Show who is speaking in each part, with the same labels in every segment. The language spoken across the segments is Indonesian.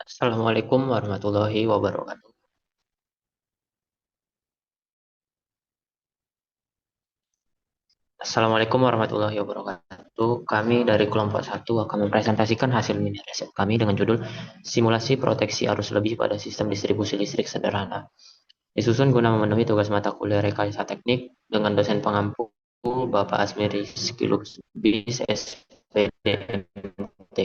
Speaker 1: Assalamualaikum warahmatullahi wabarakatuh. Assalamualaikum warahmatullahi wabarakatuh. Kami dari kelompok satu akan mempresentasikan hasil mini riset kami dengan judul Simulasi Proteksi Arus Lebih pada Sistem Distribusi Listrik Sederhana. Disusun guna memenuhi tugas mata kuliah Rekayasa Teknik dengan dosen pengampu Bapak Asmiri Skilubis SPD MT.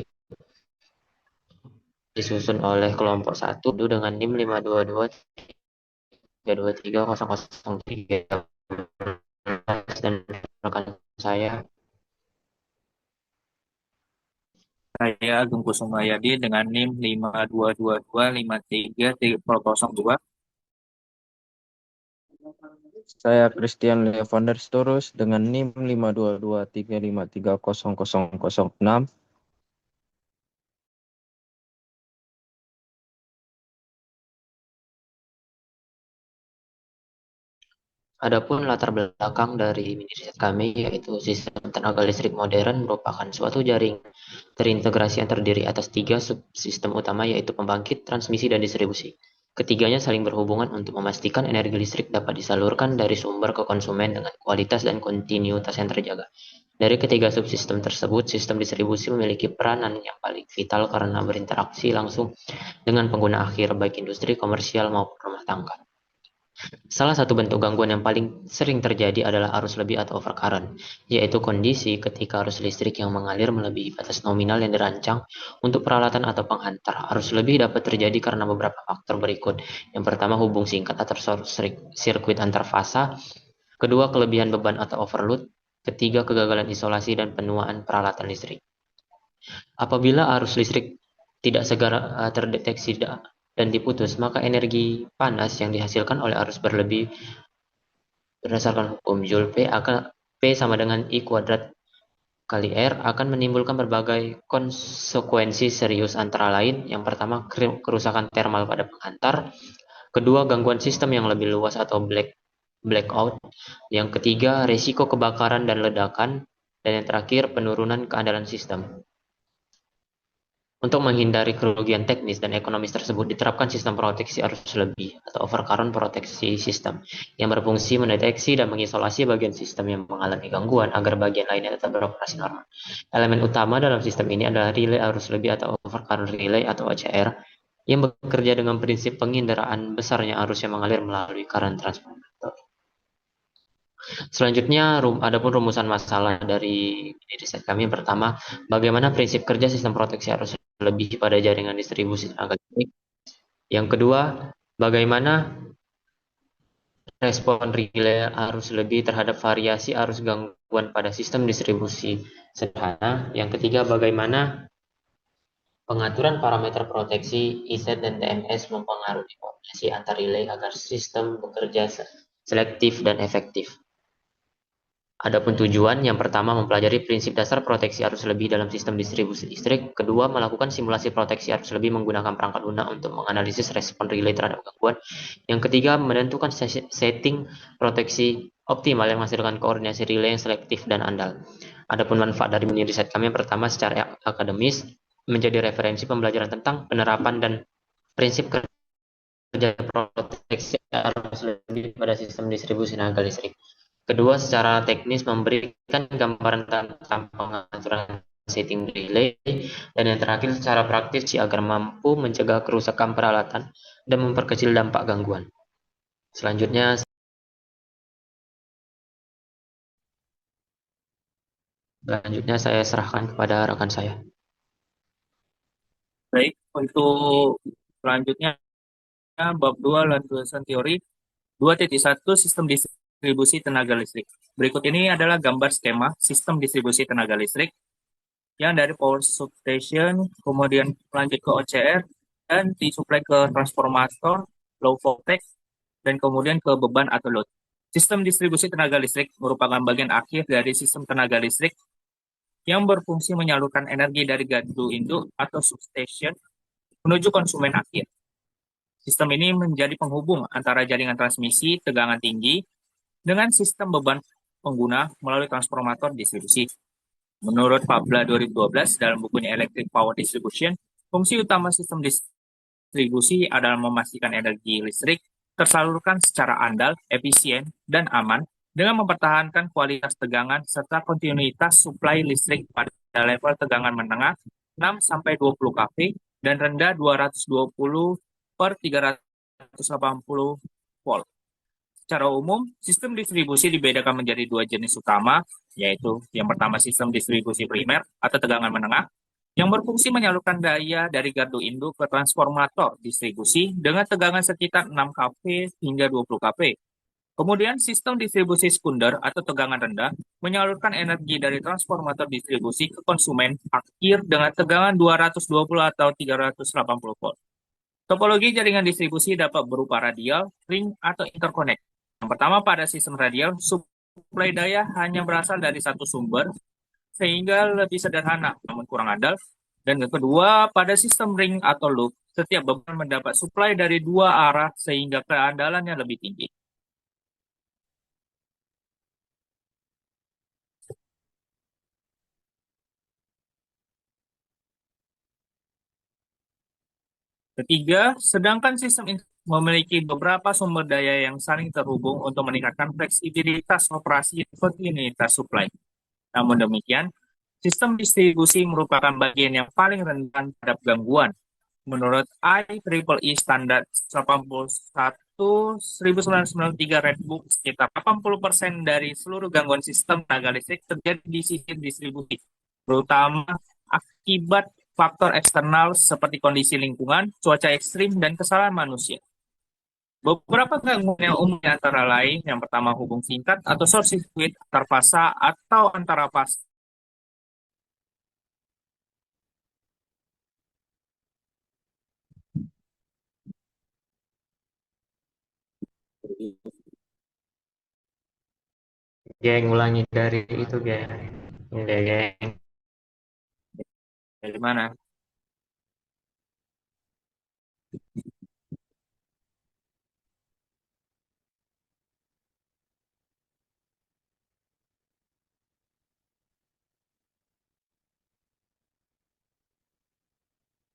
Speaker 1: Disusun oleh kelompok satu dengan NIM 522 323 003 dan rekan saya.
Speaker 2: Saya Agung Kusumayadi dengan NIM 522253302.
Speaker 3: Saya Christian Levander Storus dengan NIM 52235300006.
Speaker 1: Adapun latar belakang dari mini riset kami yaitu sistem tenaga listrik modern merupakan suatu jaring terintegrasi yang terdiri atas tiga subsistem utama yaitu pembangkit, transmisi, dan distribusi. Ketiganya saling berhubungan untuk memastikan energi listrik dapat disalurkan dari sumber ke konsumen dengan kualitas dan kontinuitas yang terjaga. Dari ketiga subsistem tersebut, sistem distribusi memiliki peranan yang paling vital karena berinteraksi langsung dengan pengguna akhir baik industri, komersial maupun rumah tangga. Salah satu bentuk gangguan yang paling sering terjadi adalah arus lebih atau overcurrent, yaitu kondisi ketika arus listrik yang mengalir melebihi batas nominal yang dirancang untuk peralatan atau penghantar. Arus lebih dapat terjadi karena beberapa faktor berikut. Yang pertama, hubung singkat atau sirkuit antar fasa. Kedua, kelebihan beban atau overload. Ketiga, kegagalan isolasi dan penuaan peralatan listrik. Apabila arus listrik tidak segera terdeteksi dan diputus, maka energi panas yang dihasilkan oleh arus berlebih berdasarkan hukum Joule P sama dengan I kuadrat kali R akan menimbulkan berbagai konsekuensi serius antara lain. Yang pertama, kerusakan termal pada penghantar. Kedua, gangguan sistem yang lebih luas atau blackout. Yang ketiga, resiko kebakaran dan ledakan. Dan yang terakhir, penurunan keandalan sistem. Untuk menghindari kerugian teknis dan ekonomis tersebut, diterapkan sistem proteksi arus lebih atau overcurrent proteksi sistem yang berfungsi mendeteksi dan mengisolasi bagian sistem yang mengalami gangguan agar bagian lainnya tetap beroperasi normal. Elemen utama dalam sistem ini adalah relay arus lebih atau overcurrent relay atau OCR yang bekerja dengan prinsip penginderaan besarnya arus yang mengalir melalui current transformator. Selanjutnya, adapun rumusan masalah dari riset kami yang pertama, bagaimana prinsip kerja sistem proteksi arus lebih pada jaringan distribusi tenaga listrik. Yang kedua, bagaimana respon relay arus lebih terhadap variasi arus gangguan pada sistem distribusi sederhana. Yang ketiga, bagaimana pengaturan parameter proteksi IZ dan TMS mempengaruhi koordinasi antar relay agar sistem bekerja selektif dan efektif. Adapun tujuan, yang pertama mempelajari prinsip dasar proteksi arus lebih dalam sistem distribusi listrik, kedua melakukan simulasi proteksi arus lebih menggunakan perangkat lunak untuk menganalisis respon relay terhadap gangguan, yang ketiga menentukan setting proteksi optimal yang menghasilkan koordinasi relay yang selektif dan andal. Adapun manfaat dari mini riset kami, yang pertama secara akademis menjadi referensi pembelajaran tentang penerapan dan prinsip kerja proteksi arus lebih pada sistem distribusi tenaga listrik. Kedua, secara teknis memberikan gambaran tentang pengaturan setting relay. Dan yang terakhir, secara praktis agar mampu mencegah kerusakan peralatan dan memperkecil dampak gangguan. Selanjutnya saya serahkan kepada rekan saya.
Speaker 2: Baik, untuk selanjutnya bab 2 lanjutan teori 2.1 sistem distribusi tenaga listrik. Berikut ini adalah gambar skema sistem distribusi tenaga listrik yang dari power substation, kemudian lanjut ke OCR, dan disuplai ke transformator, low voltage, dan kemudian ke beban atau load. Sistem distribusi tenaga listrik merupakan bagian akhir dari sistem tenaga listrik yang berfungsi menyalurkan energi dari gardu induk atau substation menuju konsumen akhir. Sistem ini menjadi penghubung antara jaringan transmisi tegangan tinggi dengan sistem beban pengguna melalui transformator distribusi. Menurut Pabla 2012 dalam bukunya Electric Power Distribution, fungsi utama sistem distribusi adalah memastikan energi listrik tersalurkan secara andal, efisien, dan aman dengan mempertahankan kualitas tegangan serta kontinuitas suplai listrik pada level tegangan menengah 6-20 kV dan rendah 220 per 380 volt. Secara umum, sistem distribusi dibedakan menjadi dua jenis utama, yaitu yang pertama sistem distribusi primer atau tegangan menengah, yang berfungsi menyalurkan daya dari gardu induk ke transformator distribusi dengan tegangan sekitar 6 kV hingga 20 kV. Kemudian sistem distribusi sekunder atau tegangan rendah menyalurkan energi dari transformator distribusi ke konsumen akhir dengan tegangan 220 atau 380 volt. Topologi jaringan distribusi dapat berupa radial, ring, atau interconnect. Yang pertama, pada sistem radial, suplai daya hanya berasal dari satu sumber, sehingga lebih sederhana namun kurang andal. Dan yang kedua, pada sistem ring atau loop, setiap beban mendapat suplai dari dua arah sehingga keandalannya lebih tinggi. Ketiga, sedangkan sistem memiliki beberapa sumber daya yang saling terhubung untuk meningkatkan fleksibilitas operasi dan kontinuitas suplai. Namun demikian, sistem distribusi merupakan bagian yang paling rentan terhadap gangguan. Menurut IEEE standar 81 1993 Redbook, sekitar 80% dari seluruh gangguan sistem tenaga listrik terjadi di sistem distribusi, terutama akibat faktor eksternal seperti kondisi lingkungan, cuaca ekstrim, dan kesalahan manusia. Beberapa gangguan yang umum antara lain, yang pertama hubung singkat atau short circuit antar fasa atau antara fasa.
Speaker 1: Geng, ulangi dari itu, geng. Ini, geng.
Speaker 2: Dari mana?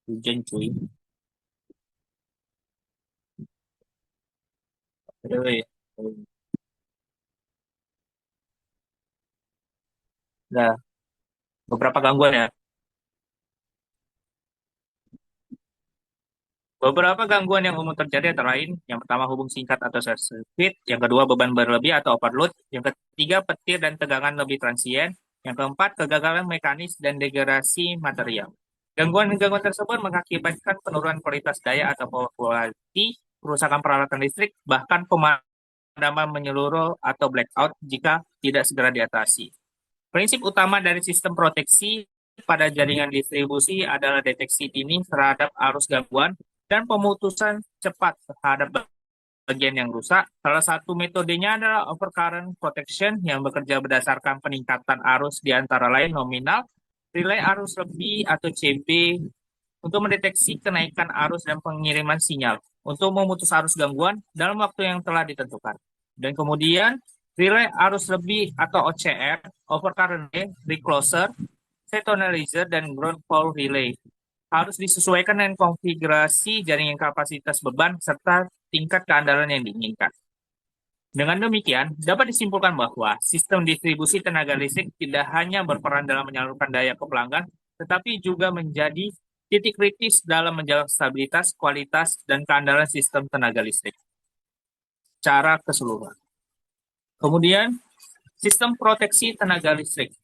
Speaker 2: Hujan cuy. Aduh, nah, beberapa gangguan ya. Beberapa gangguan yang umum terjadi antara lain, yang pertama hubung singkat atau short circuit, yang kedua beban berlebih atau overload, yang ketiga petir dan tegangan lebih transien, yang keempat kegagalan mekanis dan degradasi material. Gangguan-gangguan tersebut mengakibatkan penurunan kualitas daya atau power quality, kerusakan peralatan listrik, bahkan pemadaman menyeluruh atau blackout jika tidak segera diatasi. Prinsip utama dari sistem proteksi pada jaringan distribusi adalah deteksi dini terhadap arus gangguan dan pemutusan cepat terhadap bagian yang rusak. Salah satu metodenya adalah overcurrent protection yang bekerja berdasarkan peningkatan arus di antara lain nominal, relay arus lebih atau CB untuk mendeteksi kenaikan arus dan pengiriman sinyal untuk memutus arus gangguan dalam waktu yang telah ditentukan. Dan kemudian relay arus lebih atau OCR, overcurrent recloser, set analyzer, dan ground fault relay harus disesuaikan dengan konfigurasi jaringan kapasitas beban serta tingkat keandalan yang diinginkan. Dengan demikian, dapat disimpulkan bahwa sistem distribusi tenaga listrik tidak hanya berperan dalam menyalurkan daya ke pelanggan, tetapi juga menjadi titik kritis dalam menjaga stabilitas, kualitas, dan keandalan sistem tenaga listrik secara keseluruhan. Kemudian, sistem proteksi tenaga listrik.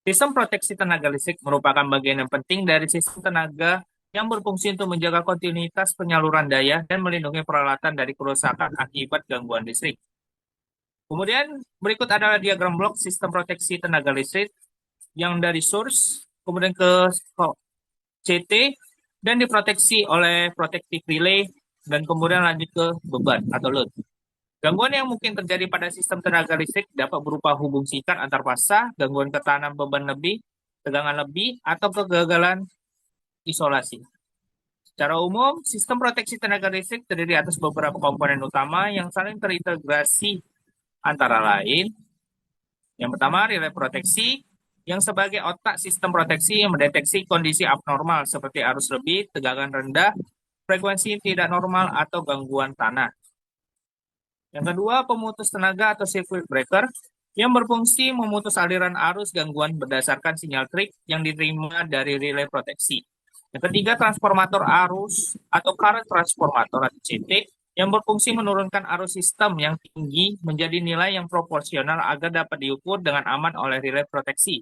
Speaker 2: Sistem proteksi tenaga listrik merupakan bagian yang penting dari sistem tenaga yang berfungsi untuk menjaga kontinuitas penyaluran daya dan melindungi peralatan dari kerusakan akibat gangguan listrik. Kemudian berikut adalah diagram blok sistem proteksi tenaga listrik yang dari source, kemudian ke CT, dan diproteksi oleh protective relay, dan kemudian lanjut ke beban atau load. Gangguan yang mungkin terjadi pada sistem tenaga listrik dapat berupa hubung singkat antar fasa, gangguan ketahanan beban lebih, tegangan lebih, atau kegagalan isolasi. Secara umum, sistem proteksi tenaga listrik terdiri atas beberapa komponen utama yang saling terintegrasi antara lain. Yang pertama, relay proteksi. yang sebagai otak sistem proteksi yang mendeteksi kondisi abnormal seperti arus lebih, tegangan rendah, frekuensi tidak normal, atau gangguan tanah. Yang kedua, pemutus tenaga atau circuit breaker yang berfungsi memutus aliran arus gangguan berdasarkan sinyal trik yang diterima dari relay proteksi. Yang ketiga, transformator arus atau current transformator atau CT yang berfungsi menurunkan arus sistem yang tinggi menjadi nilai yang proporsional agar dapat diukur dengan aman oleh relay proteksi.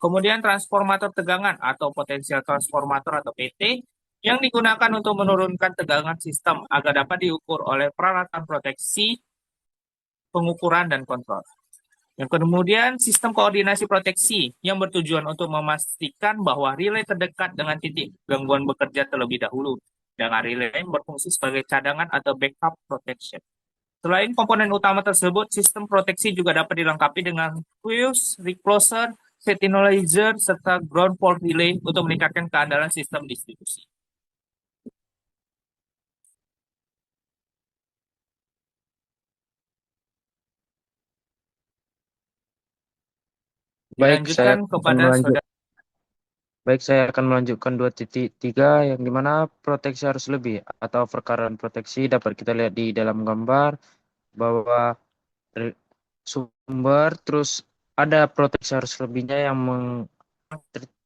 Speaker 2: Kemudian transformator tegangan atau potensial transformator atau PT yang digunakan untuk menurunkan tegangan sistem agar dapat diukur oleh peralatan proteksi, pengukuran, dan kontrol. Yang kemudian sistem koordinasi proteksi yang bertujuan untuk memastikan bahwa relay terdekat dengan titik gangguan bekerja terlebih dahulu, dengan relay berfungsi sebagai cadangan atau backup protection. Selain komponen utama tersebut, sistem proteksi juga dapat dilengkapi dengan fuse, recloser, sentinelizer, serta ground fault relay untuk meningkatkan keandalan sistem distribusi.
Speaker 3: Baik, saya
Speaker 2: Dilanjutkan
Speaker 3: akan
Speaker 2: kepada saudara.
Speaker 3: Baik, saya akan melanjutkan 2.3 yang dimana proteksi harus lebih atau perkaraan proteksi dapat kita lihat di dalam gambar bahwa sumber terus ada proteksi harus lebihnya yang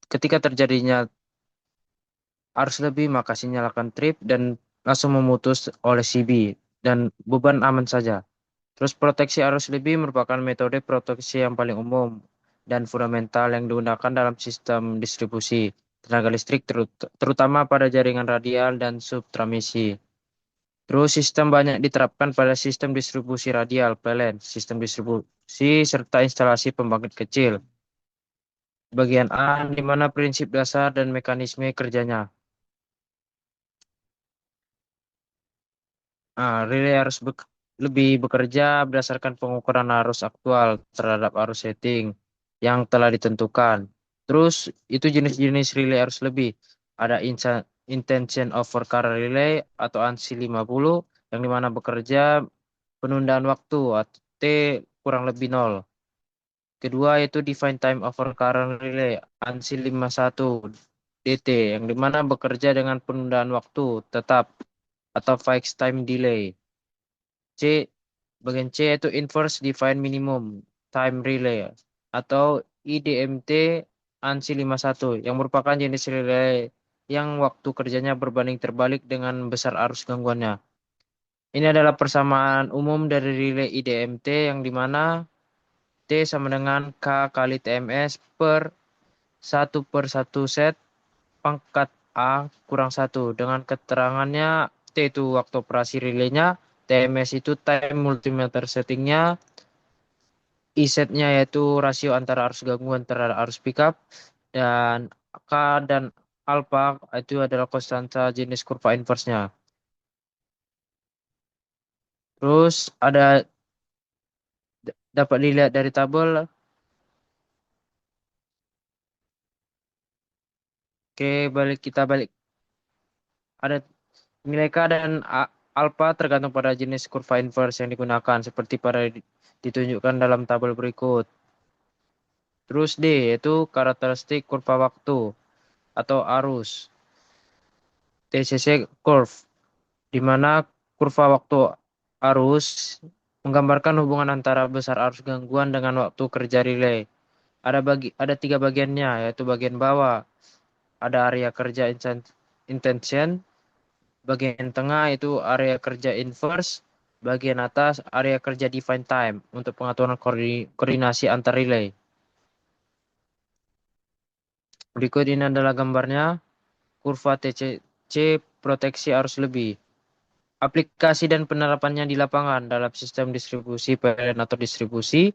Speaker 3: ketika terjadinya arus lebih maka sinyalkan trip dan langsung memutus oleh CB dan beban aman saja. Terus proteksi arus lebih merupakan metode proteksi yang paling umum dan fundamental yang digunakan dalam sistem distribusi tenaga listrik terutama pada jaringan radial dan subtransmisi. Terus sistem banyak diterapkan pada sistem distribusi radial, PLN, sistem distribusi serta instalasi pembangkit kecil. Bagian A di mana prinsip dasar dan mekanisme kerjanya. Relay harus lebih bekerja berdasarkan pengukuran arus aktual terhadap arus setting yang telah ditentukan. Terus itu jenis-jenis relay arus lebih. Ada intention over current relay atau ANSI 50 yang dimana bekerja penundaan waktu atau T kurang lebih nol. Kedua yaitu define time over current relay ANSI 51 DT yang dimana bekerja dengan penundaan waktu tetap atau fixed time delay. C, bagian C yaitu inverse define minimum time relay atau IDMT ANSI 51 yang merupakan jenis relay yang waktu kerjanya berbanding terbalik dengan besar arus gangguannya. Ini adalah persamaan umum dari relay IDMT yang dimana T sama dengan K kali TMS per 1/1 set pangkat A kurang 1 dengan keterangannya T itu waktu operasi relaynya, TMS itu time multimeter settingnya, I-setnya yaitu rasio antara arus gangguan terhadap arus pickup, dan K dan alpha itu adalah konstanta jenis kurva inverse-nya. Terus dapat dilihat dari tabel. Oke, kita balik. Ada nilai K dan alpha tergantung pada jenis kurva inverse yang digunakan seperti pada ditunjukkan dalam tabel berikut. Terus D yaitu karakteristik kurva waktu atau arus TCC curve di mana kurva waktu arus menggambarkan hubungan antara besar arus gangguan dengan waktu kerja relay. Ada tiga bagiannya yaitu bagian bawah ada area kerja intention, bagian tengah itu area kerja inverse, bagian atas area kerja define time untuk pengaturan koordinasi antar relay. Berikut ini adalah gambarnya kurva TCC proteksi arus lebih. Aplikasi dan penerapannya di lapangan dalam sistem distribusi PLN atau distribusi.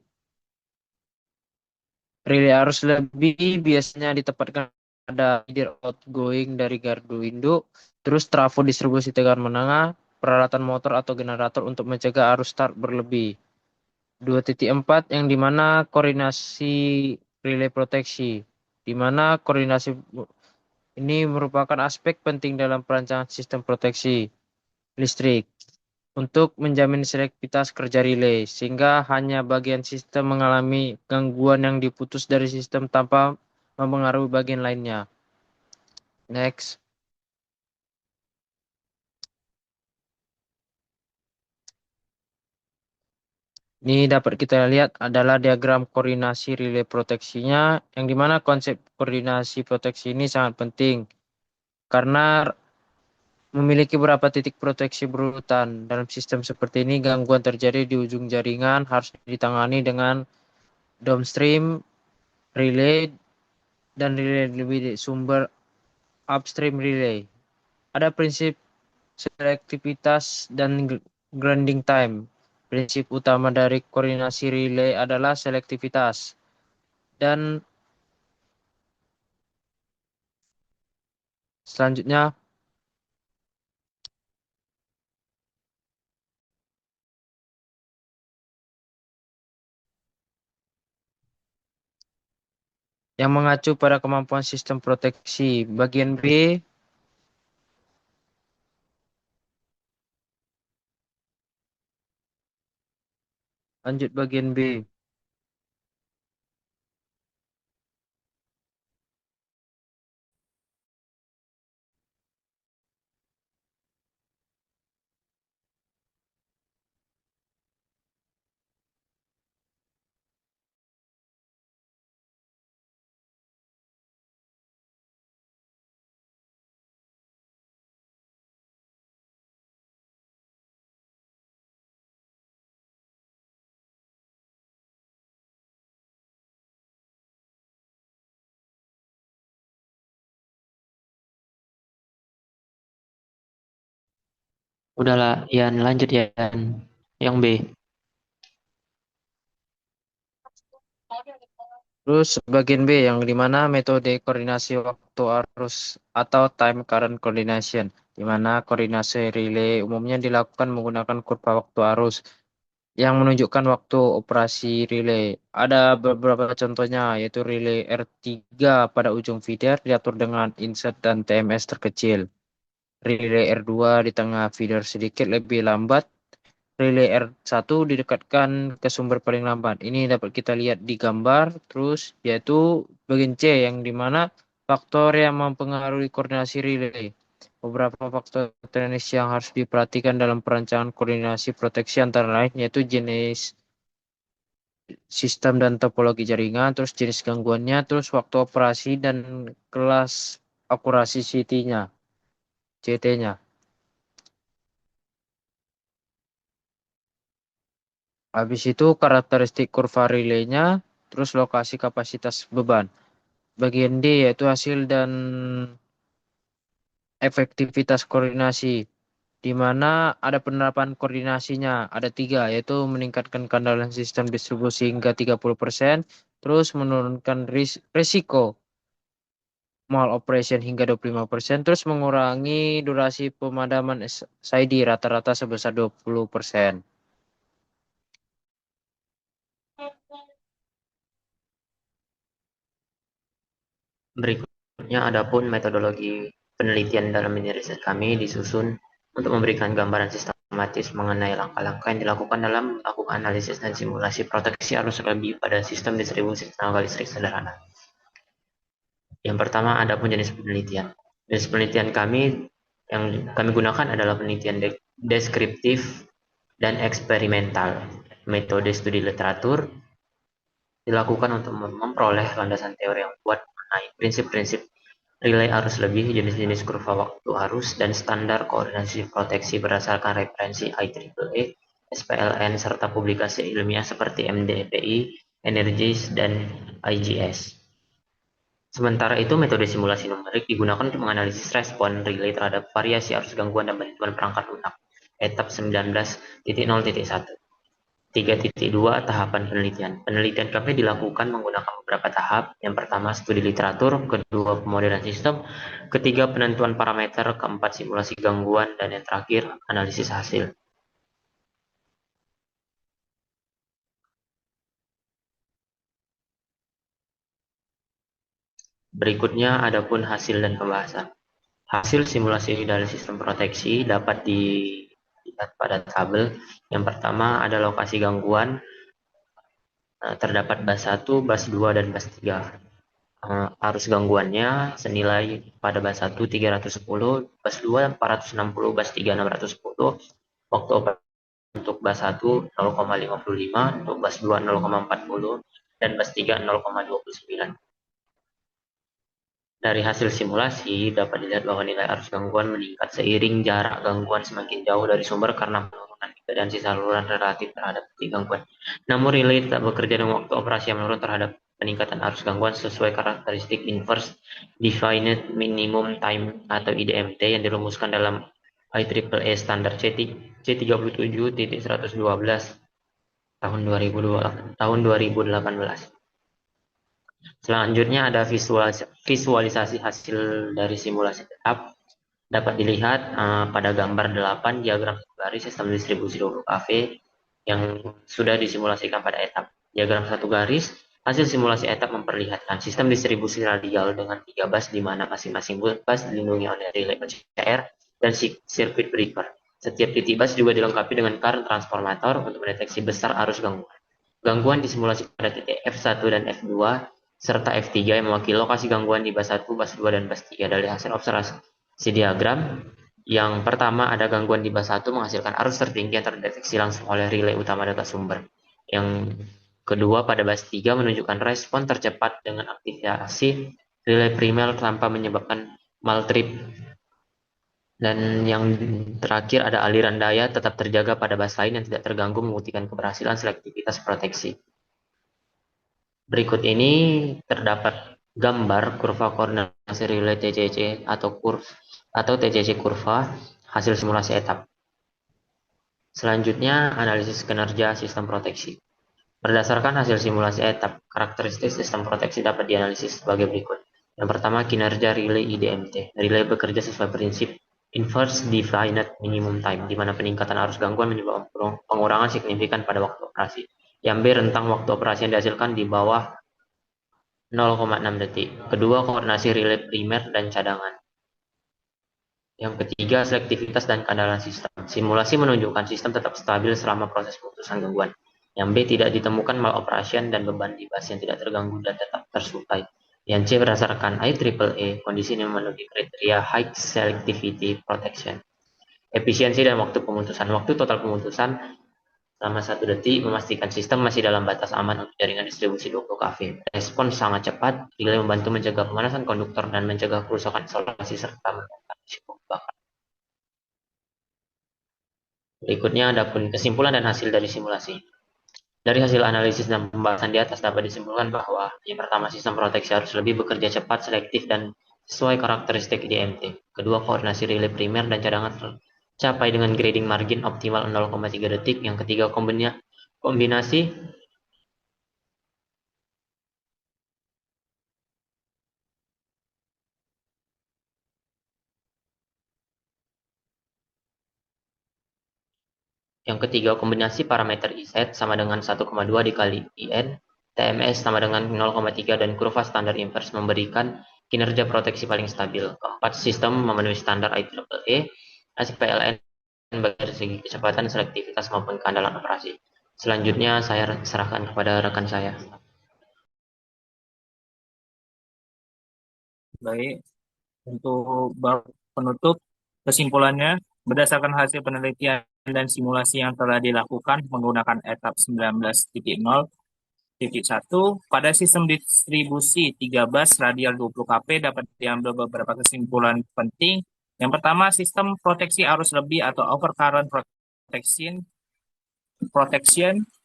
Speaker 3: Relay arus lebih biasanya ditempatkan ada feeder outgoing dari gardu induk, terus trafo distribusi tegangan menengah, peralatan motor atau generator untuk mencegah arus start berlebih. 2.4 yang dimana koordinasi relay proteksi, dimana koordinasi ini merupakan aspek penting dalam perancangan sistem proteksi listrik. untuk menjamin selektivitas kerja relay, sehingga hanya bagian sistem mengalami gangguan yang diputus dari sistem tanpa mempengaruhi bagian lainnya. Next. Ini dapat kita lihat adalah diagram koordinasi relay proteksinya, yang dimana konsep koordinasi proteksi ini sangat penting karena memiliki beberapa titik proteksi berurutan. Dalam sistem seperti ini, gangguan terjadi di ujung jaringan harus ditangani dengan downstream relay dan relay lebih sumber upstream relay. Ada prinsip selektivitas dan grinding time. Prinsip utama dari koordinasi relay adalah selektivitas. Dan selanjutnya, yang mengacu pada kemampuan sistem proteksi. Bagian B, lanjut bagian B.
Speaker 1: Udahlah, Yan, lanjut Yan. Yang B.
Speaker 3: Terus bagian B yang dimana metode koordinasi waktu arus atau time current coordination, di mana koordinasi relay umumnya dilakukan menggunakan kurva waktu arus yang menunjukkan waktu operasi relay. Ada beberapa contohnya, yaitu relay R3 pada ujung feeder diatur dengan insert dan TMS terkecil. Relay R2 di tengah feeder sedikit lebih lambat. Relay R1 didekatkan ke sumber paling lambat. Ini dapat kita lihat di gambar, terus yaitu bagian C yang dimana faktor yang mempengaruhi koordinasi relay. Beberapa faktor teknis yang harus diperhatikan dalam perancangan koordinasi proteksi antara lain yaitu jenis sistem dan topologi jaringan, terus jenis gangguannya, terus waktu operasi dan kelas akurasi CT-nya, CT-nya. Habis itu karakteristik kurva relaynya, terus lokasi kapasitas beban. Bagian D yaitu hasil dan efektivitas koordinasi, di mana ada penerapan koordinasinya, ada tiga, yaitu meningkatkan keandalan sistem distribusi hingga 30%, terus menurunkan risiko operation hingga 25%, terus mengurangi durasi pemadaman SID rata-rata sebesar 20%.
Speaker 1: Berikutnya, adapun metodologi penelitian dalam mini riset kami disusun untuk memberikan gambaran sistematis mengenai langkah-langkah yang dilakukan dalam melakukan analisis dan simulasi proteksi arus lebih pada sistem distribusi tenaga listrik sederhana. Yang pertama, adapun jenis penelitian. Jenis penelitian kami yang kami gunakan adalah penelitian deskriptif dan eksperimental. Metode studi literatur dilakukan untuk memperoleh landasan teori yang kuat mengenai prinsip-prinsip relay arus lebih, jenis-jenis kurva waktu arus, dan standar koordinasi proteksi berdasarkan referensi IEEE, SPLN, serta publikasi ilmiah seperti MDPI, Energies, dan IGS. Sementara itu, metode simulasi numerik digunakan untuk menganalisis respon relay terhadap variasi arus gangguan dan bantuan perangkat lunak. Etap 19.0.1. 3.2 tahapan penelitian. Penelitian kami dilakukan menggunakan beberapa tahap. Yang pertama, studi literatur, kedua, pemodelan sistem, ketiga, penentuan parameter, keempat, simulasi gangguan, dan yang terakhir, analisis hasil. Berikutnya, adapun hasil dan pembahasan. Hasil simulasi dari sistem proteksi dapat terlihat pada tabel. Yang pertama ada lokasi gangguan, terdapat bus 1, bus 2, dan bus 3. Arus gangguannya senilai pada bus 1 310, bus 2 460, bus 3 610. Waktu operasi untuk bus 1 0,55, untuk bus 2 0,40, dan bus 3 0,29. Dari hasil simulasi dapat dilihat bahwa nilai arus gangguan meningkat seiring jarak gangguan semakin jauh dari sumber karena penurunan impedansi saluran relatif terhadap titik gangguan. Namun relay tak bekerja dengan waktu operasi yang menurun terhadap peningkatan arus gangguan sesuai karakteristik inverse defined minimum time atau IDMT yang dirumuskan dalam IEEE standar C37.112 tahun 2018. Selanjutnya ada visualisasi hasil dari simulasi tetap. Dapat dilihat pada gambar 8 diagram garis sistem distribusi 20 kV yang sudah disimulasikan pada etap. Diagram satu garis, hasil simulasi etap memperlihatkan sistem distribusi radial dengan 3 bus di mana masing-masing bus dilindungi oleh relay OCR dan sirkuit breaker. Setiap titik bus juga dilengkapi dengan current transformator untuk mendeteksi besar arus gangguan. Gangguan disimulasi pada titik F1 dan F2 serta F3 yang mewakili lokasi gangguan di bus 1, bus 2, dan bus 3 dari hasil observasi diagram. Yang pertama ada gangguan di bus 1 menghasilkan arus tertinggi yang terdeteksi langsung oleh relay utama data sumber. Yang kedua pada bus 3 menunjukkan respon tercepat dengan aktivasi relay primer tanpa menyebabkan maltrip. Dan yang terakhir ada aliran daya tetap terjaga pada bus lain yang tidak terganggu membuktikan keberhasilan selektivitas proteksi. Berikut ini terdapat gambar kurva koordinasi relay TCC atau TCC kurva hasil simulasi etap. Selanjutnya, analisis kinerja sistem proteksi. Berdasarkan hasil simulasi etap, karakteristik sistem proteksi dapat dianalisis sebagai berikut. Yang pertama, kinerja relay IDMT. Relay bekerja sesuai prinsip inverse defined minimum time, di mana peningkatan arus gangguan menyebabkan pengurangan signifikan pada waktu operasi. Yang B, rentang waktu operasi yang dihasilkan di bawah 0,6 detik. Kedua, koordinasi relay primer dan cadangan. Yang ketiga, selektivitas dan keandalan sistem. Simulasi menunjukkan sistem tetap stabil selama proses pemutusan gangguan. Yang B, tidak ditemukan maloperation dan beban di bus yang tidak terganggu dan tetap tersuplai. Yang C, berdasarkan IEEE, kondisi ini memenuhi kriteria High Selectivity Protection. Efisiensi dan waktu pemutusan. Waktu total pemutusan selama 1 detik memastikan sistem masih dalam batas aman untuk jaringan distribusi 20 kV. Respon sangat cepat, relay membantu mencegah pemanasan konduktor dan mencegah kerusakan isolasi serta menurunkan risiko kebakaran. Berikutnya ada pun kesimpulan dan hasil dari simulasi. Dari hasil analisis dan pembahasan di atas dapat disimpulkan bahwa yang pertama, sistem proteksi harus lebih bekerja cepat, selektif, dan sesuai karakteristik IDMT. Kedua, koordinasi relay primer dan cadangan tercapai dengan grading margin optimal 0,3 detik. Yang ketiga, kombinasi parameter IZ sama dengan 1,2 dikali IN, TMS sama dengan 0,3, dan kurva standar inverse memberikan kinerja proteksi paling stabil. Keempat, sistem memenuhi standar IEEE, ASIC-PLN baik dari segi kecepatan, selektivitas, maupun keandalan operasi. Selanjutnya saya serahkan kepada rekan saya.
Speaker 2: Baik, untuk penutup kesimpulannya, berdasarkan hasil penelitian dan simulasi yang telah dilakukan menggunakan etap 19.0.1, pada sistem distribusi 3 bus radial 20 kV dapat diambil beberapa kesimpulan penting. Yang pertama, sistem proteksi arus lebih atau overcurrent protection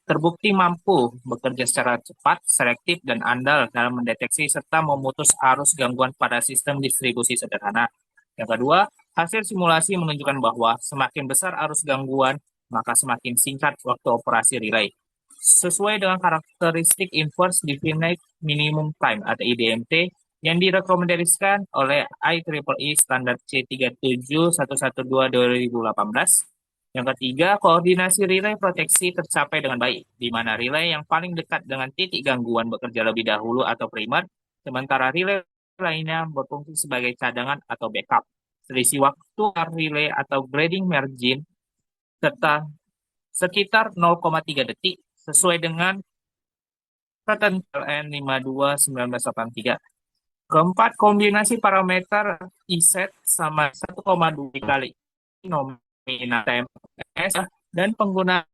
Speaker 2: terbukti mampu bekerja secara cepat, selektif, dan andal dalam mendeteksi serta memutus arus gangguan pada sistem distribusi sederhana. Yang kedua, hasil simulasi menunjukkan bahwa semakin besar arus gangguan, maka semakin singkat waktu operasi relay. Sesuai dengan karakteristik inverse definite minimum time atau IDMT yang direkomendasikan oleh IEEE standar C37.112/2018. Yang ketiga, koordinasi relay proteksi tercapai dengan baik, di mana relay yang paling dekat dengan titik gangguan bekerja lebih dahulu atau primer, sementara relay lainnya berfungsi sebagai cadangan atau backup. Selisih waktu relay atau grading margin serta sekitar 0,3 detik sesuai dengan pattern PLN 52-1983. Keempat, kombinasi parameter iset sama 1,2 kali nominal TMS dan penggunaan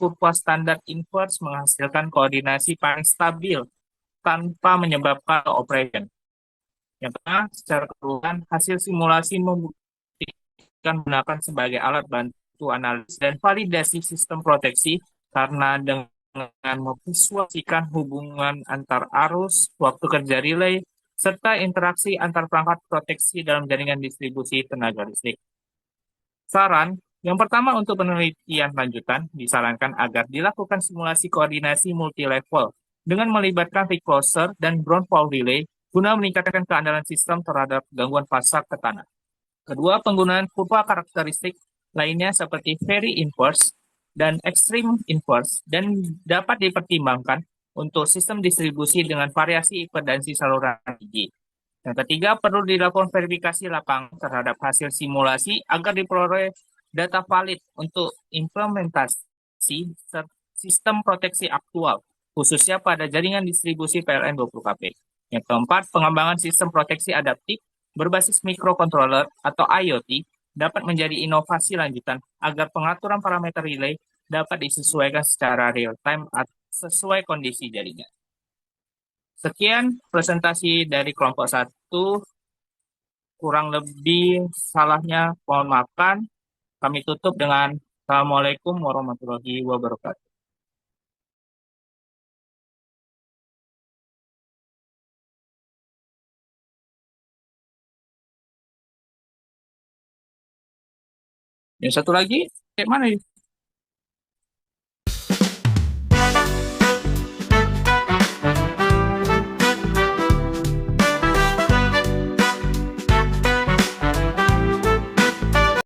Speaker 2: kurva standar inverse menghasilkan koordinasi paling stabil tanpa menyebabkan operation. Yang tengah, secara keseluruhan, hasil simulasi membuktikan menggunakan sebagai alat bantu analisis dan validasi sistem proteksi karena dengan memvisualisasikan hubungan antar arus, waktu kerja relay, serta interaksi antar perangkat proteksi dalam jaringan distribusi tenaga listrik. Saran, yang pertama untuk penelitian lanjutan, disarankan agar dilakukan simulasi koordinasi multi-level dengan melibatkan recloser dan ground fault relay guna meningkatkan keandalan sistem terhadap gangguan pasak ke tanah. Kedua, penggunaan kurva karakteristik lainnya seperti very inverse dan extreme inverse dan dapat dipertimbangkan untuk sistem distribusi dengan variasi impedansi saluran tinggi. Yang ketiga, perlu dilakukan verifikasi lapangan terhadap hasil simulasi agar diperoleh data valid untuk implementasi sistem proteksi aktual, khususnya pada jaringan distribusi PLN 20 kP. Yang keempat, pengembangan sistem proteksi adaptif berbasis microcontroller atau IoT dapat menjadi inovasi lanjutan agar pengaturan parameter relay dapat disesuaikan secara real-time sesuai kondisi jaringan. Sekian presentasi dari kelompok 1. Kurang lebih salahnya mohon maafkan. Kami tutup dengan Assalamualaikum warahmatullahi wabarakatuh. Yang satu lagi, kayak mana ini?